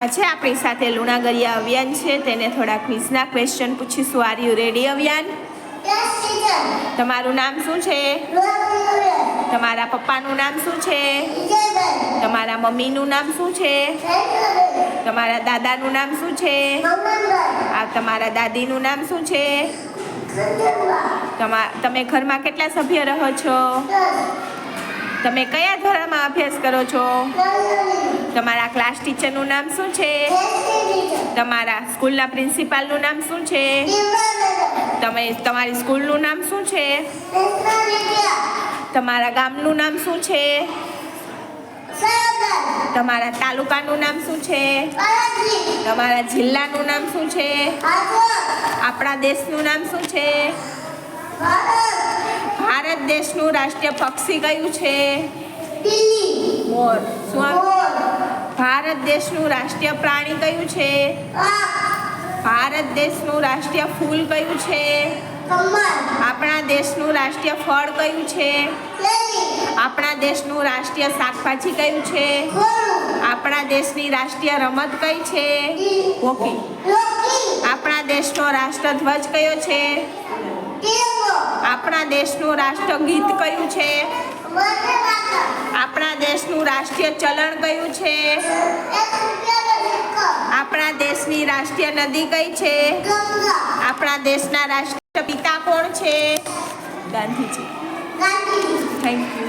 છે આપણી સાથે લુણા ગરિયા અવ્યાન છે. તેને થોડા ક્વિઝના ક્વેશ્ચન પૂછીશું. Are you ready Avyan? તમારું નામ શું છે? તમારા પપ્પાનું નામ શું છે? તમારા મમ્મીનું નામ શું છે? તમારા દાદાનું નામ શું છે? તમારા દાદીનું નામ શું છે? તમે ઘરમાં કેટલા સભ્ય રહો છો? તમે કયા ધોરણમાં અભ્યાસ કરો છો? તમારા ક્લાસ ટીચરનું નામ શું છે? તમારા સ્કૂલના પ્રિન્સિપાલનું નામ શું છે? તમારી સ્કૂલનું નામ શું છે? તમારા ગામનું નામ શું છે? તમારા તાલુકાનું નામ શું છે? તમારા જિલ્લાનું નામ શું છે? આપણા દેશનું નામ શું છે? ભારત દેશનું રાષ્ટ્રીય પક્ષી કયું છે? મોર. ભારત દેશનું રાષ્ટ્રીય પ્રાણી કયું છે? ભારત દેશનું રાષ્ટ્રીય ફૂલ કયું છે? આપણા દેશનું રાષ્ટ્રીય ફળ કયું છે? આપણા દેશનું રાષ્ટ્રીય શાકભાજી કયું છે? આપણા દેશની રાષ્ટ્રીય રમત કઈ છે? હોકી. આપણા દેશનો રાષ્ટ્રધ્વજ કયો છે? આપણા દેશનું રાષ્ટ્રગીત કયું છે? આપણા દેશનું રાષ્ટ્રીય ચલણ કયું છે? આપણા દેશની રાષ્ટ્રીય નદી કઈ છે? આપણા દેશના રાષ્ટ્રપિતા કોણ છે? ગાંધીજી. Thank you.